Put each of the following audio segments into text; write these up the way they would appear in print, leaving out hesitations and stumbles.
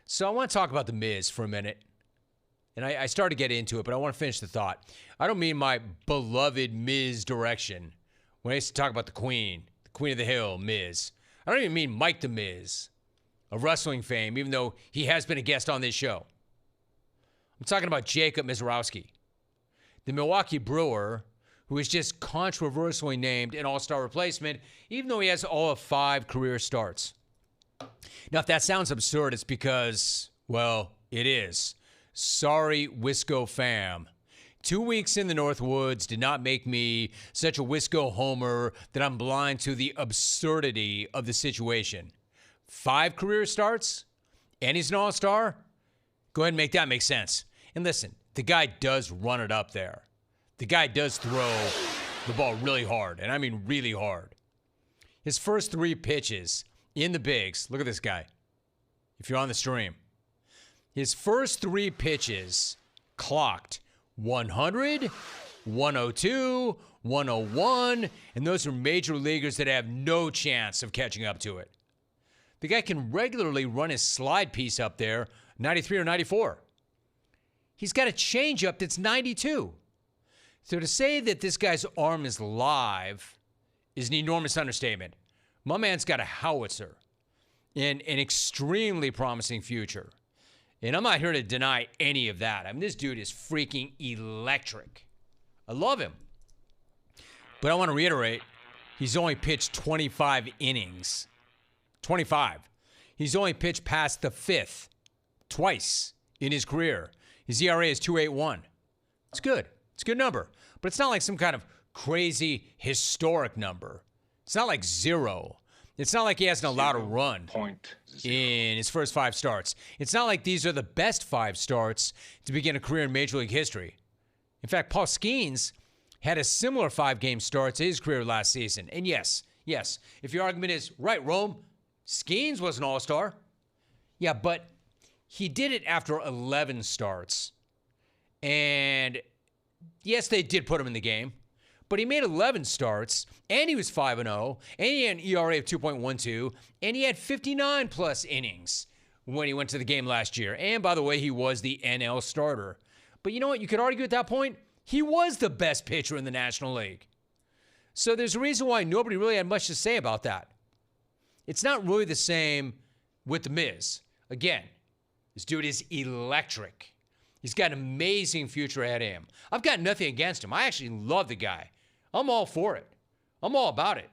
So I want to talk about the Miz for a minute. And I started to get into it, but I want to finish the thought. I don't mean my beloved Miz direction. When I used to talk about the Queen of the Hill, Miz. I don't even mean Mike the Miz, of wrestling fame, even though he has been a guest on this show. I'm talking about Jacob Misiorowski, the Milwaukee Brewer, who is just controversially named an all-star replacement, even though he has all of 5 career starts. Now, if that sounds absurd, it's because, well, it is. Sorry, Wisco fam. 2 weeks in the Northwoods did not make me such a Wisco homer that I'm blind to the absurdity of the situation. 5 career starts, and he's an all-star? Go ahead and make that make sense. And listen, the guy does run it up there. The guy does throw the ball really hard, and I mean really hard. His first 3 pitches in the bigs, look at this guy, if you're on the stream. His first 3 pitches clocked 100, 102, 101, and those are major leaguers that have no chance of catching up to it. The guy can regularly run his slide piece up there, 93 or 94. He's got a changeup that's 92. So to say that this guy's arm is live is an enormous understatement. My man's got a howitzer and an extremely promising future. And I'm not here to deny any of that. I mean, this dude is freaking electric. I love him. But I want to reiterate, he's only pitched 25 innings. 25. He's only pitched past the 5th twice in his career. His ERA is 2.81. It's good. It's a good number. But it's not like some kind of crazy historic number. It's not like 0. It's not like he hasn't allowed a run in his first 5 starts. It's not like these are the best 5 starts to begin a career in Major League history. In fact, Paul Skeens had a similar 5-game start to his career last season. And yes, if your argument is, right, Rome, Skeens was an all-star. Yeah, but he did it after 11 starts. And yes, they did put him in the game. But he made 11 starts, and he was 5-0, and he had an ERA of 2.12, and he had 59-plus innings when he went to the game last year. And by the way, he was the NL starter. But you know what? You could argue at that point, he was the best pitcher in the National League. So there's a reason why nobody really had much to say about that. It's not really the same with The Miz. Again, this dude is electric. He's got an amazing future ahead of him. I've got nothing against him. I actually love the guy. I'm all for it. I'm all about it.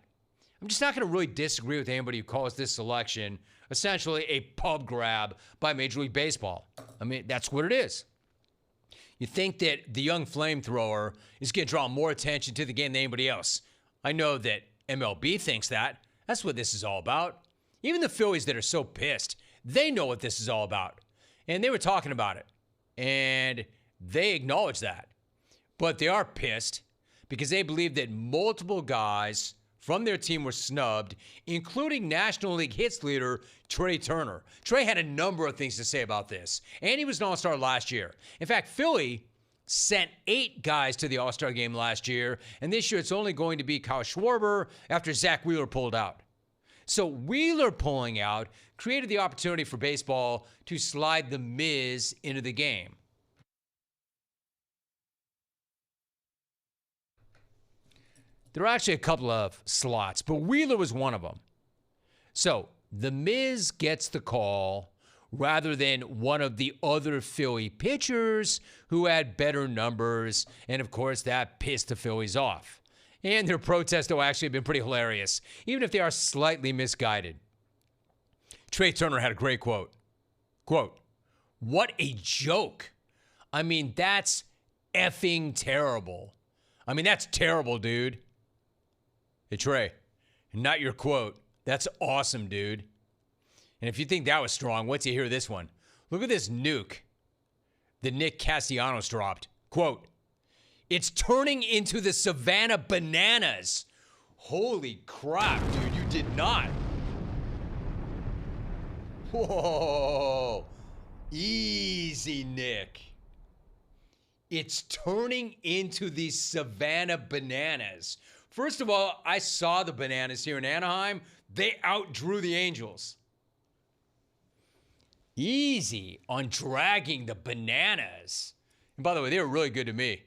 I'm just not going to really disagree with anybody who calls this selection essentially a pub grab by Major League Baseball. I mean, that's what it is. You think that the young flamethrower is going to draw more attention to the game than anybody else. I know that MLB thinks that. That's what this is all about. Even the Phillies that are so pissed, they know what this is all about. And they were talking about it. And they acknowledge that. But they are pissed because they believe that multiple guys from their team were snubbed, including National League hits leader Trea Turner. Trea had a number of things to say about this, and he was an all-star last year. In fact, Philly sent 8 guys to the all-star game last year, and this year it's only going to be Kyle Schwarber after Zach Wheeler pulled out. So Wheeler pulling out created the opportunity for baseball to slide the Miz into the game. There are actually a couple of slots, but Wheeler was one of them. So the Miz gets the call rather than one of the other Philly pitchers who had better numbers, and of course that pissed the Phillies off. And their protests, though, actually have been pretty hilarious, even if they are slightly misguided. Trea Turner had a great quote. Quote, "What a joke. I mean, that's effing terrible. I mean, that's terrible, dude." Hey, Trea, not your quote. That's awesome, dude. And if you think that was strong, wait till you hear this one. Look at this nuke that Nick Castellanos dropped. Quote, "It's turning into the Savannah Bananas." Holy crap, dude, you did not. Whoa. Easy, Nick. It's turning into the Savannah Bananas. First of all, I saw the Bananas here in Anaheim. They outdrew the Angels. Easy on dragging the Bananas. And by the way, they were really good to me.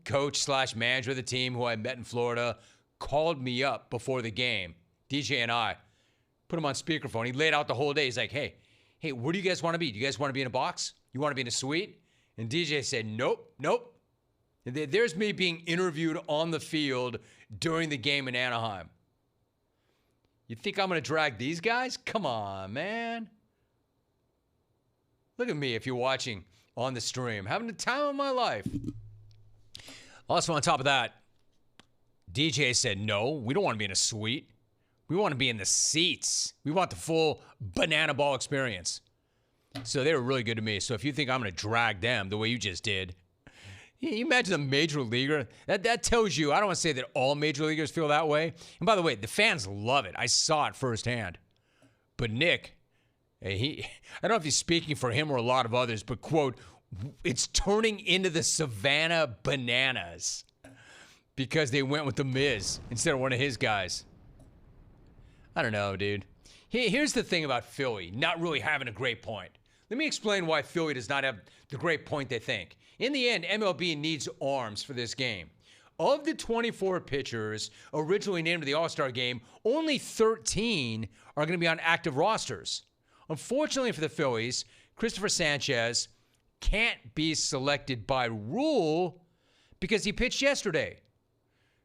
Coach/manager of the team who I met in Florida called me up before the game. DJ and I put him on speakerphone. He laid out the whole day. He's like, hey, where do you guys want to be? Do you guys want to be in a box? You want to be in a suite? And DJ said, nope. And there's me being interviewed on the field during the game in Anaheim. You think I'm going to drag these guys? Come on, man. Look at me if you're watching on the stream. Having the time of my life. Also, on top of that, DJ said, no, we don't want to be in a suite. We want to be in the seats. We want the full banana ball experience. So they were really good to me. So if you think I'm going to drag them the way you just did, you imagine a major leaguer. That tells you, I don't want to say that all major leaguers feel that way. And by the way, the fans love it. I saw it firsthand. But Nick, I don't know if he's speaking for him or a lot of others, but quote, it's turning into the Savannah Bananas because they went with the Miz instead of one of his guys. I don't know, dude. Here's the thing about Philly not really having a great point. Let me explain why Philly does not have the great point they think. In the end, MLB needs arms for this game. Of the 24 pitchers originally named to the All-Star game, only 13 are going to be on active rosters. Unfortunately for the Phillies, Christopher Sanchez can't be selected by rule because he pitched yesterday.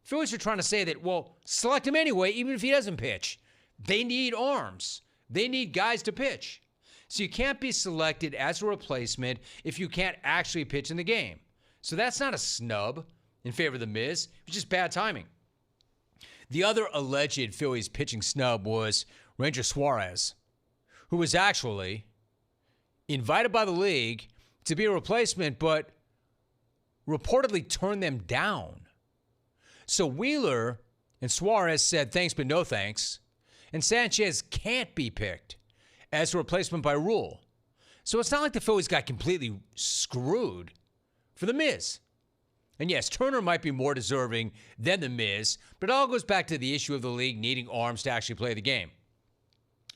Phillies are trying to say that, well, select him anyway, even if he doesn't pitch. They need arms. They need guys to pitch. So you can't be selected as a replacement if you can't actually pitch in the game. So that's not a snub in favor of the Miz. It's just bad timing. The other alleged Phillies pitching snub was Ranger Suarez, who was actually invited by the league to be a replacement, but reportedly turned them down. So Wheeler and Suarez said thanks but no thanks, and Sanchez can't be picked as a replacement by rule. So it's not like the Phillies got completely screwed for the Miz. And yes, Turner might be more deserving than the Miz, but it all goes back to the issue of the league needing arms to actually play the game.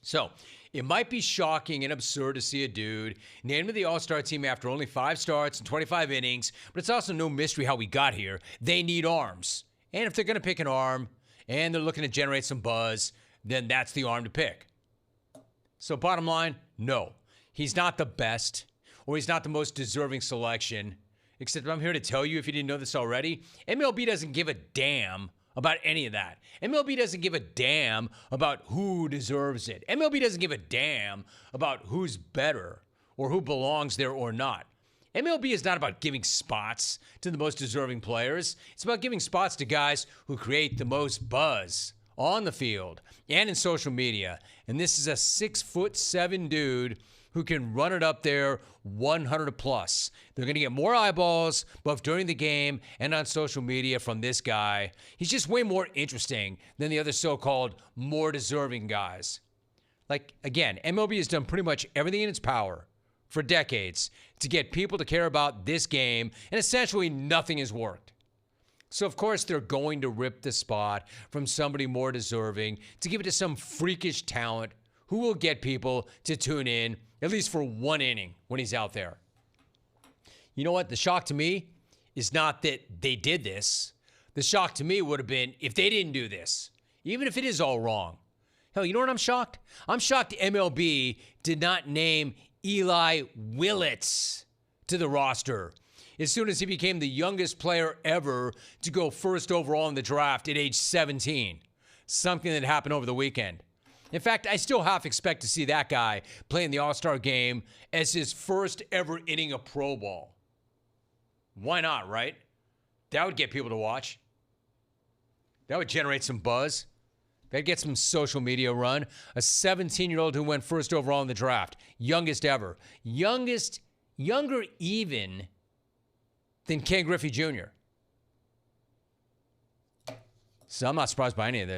So it might be shocking and absurd to see a dude named to the All-Star team after only 5 starts and 25 innings, but it's also no mystery how we got here. They need arms. And if they're going to pick an arm and they're looking to generate some buzz, then that's the arm to pick. So bottom line, no. He's not the best, or he's not the most deserving selection, except I'm here to tell you, if you didn't know this already, MLB doesn't give a damn about any of that. MLB doesn't give a damn about who deserves it. MLB doesn't give a damn about who's better or who belongs there or not. MLB is not about giving spots to the most deserving players. It's about giving spots to guys who create the most buzz on the field and in social media. And this is a 6'7" dude who can run it up there 100 plus. They're going to get more eyeballs both during the game and on social media from this guy. He's just way more interesting than the other so-called more deserving guys. Like, again, MLB has done pretty much everything in its power for decades to get people to care about this game, and essentially nothing has worked. So, of course, they're going to rip the spot from somebody more deserving to give it to some freakish talent who will get people to tune in, at least for one inning when he's out there. You know what? The shock to me is not that they did this. The shock to me would have been if they didn't do this, even if it is all wrong. Hell, you know what I'm shocked? I'm shocked MLB did not name Eli Willits to the roster as soon as he became the youngest player ever to go first overall in the draft at age 17. Something that happened over the weekend. In fact, I still half expect to see that guy play in the All-Star game as his first ever inning of pro ball. Why not, right? That would get people to watch. That would generate some buzz. That'd get some social media run. A 17-year-old who went first overall in the draft. Youngest ever. Younger even than Ken Griffey Jr. So I'm not surprised by any of this.